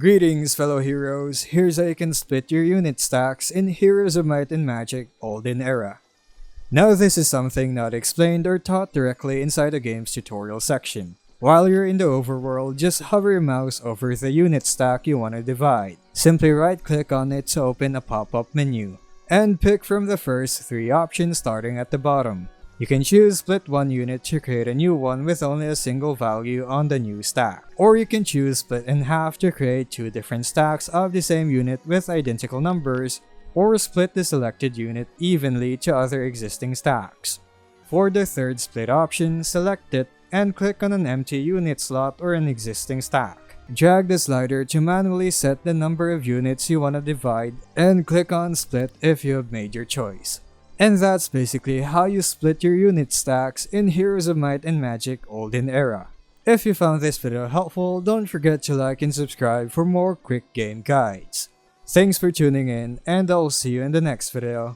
Greetings, fellow heroes. Here's how you can split your unit stacks in Heroes of Might and Magic Olden era. Now this is something not explained or taught directly inside the game's tutorial section. While you're in the overworld, just hover your mouse over the unit stack you want to divide. Simply right-click on it to open a pop-up menu, and pick from the first 3 options starting at the bottom. You can choose split one unit to create a new one with only a single value on the new stack. Or you can choose split in half to create 2 different stacks of the same unit with identical numbers, or split the selected unit evenly to other existing stacks. For the third split option, select it and click on an empty unit slot or an existing stack. Drag the slider to manually set the number of units you want to divide and click on split if you have made your choice. And that's basically how you split your unit stacks in Heroes of Might and Magic Olden era. If you found this video helpful, don't forget to like and subscribe for more quick game guides. Thanks for tuning in, and I'll see you in the next video.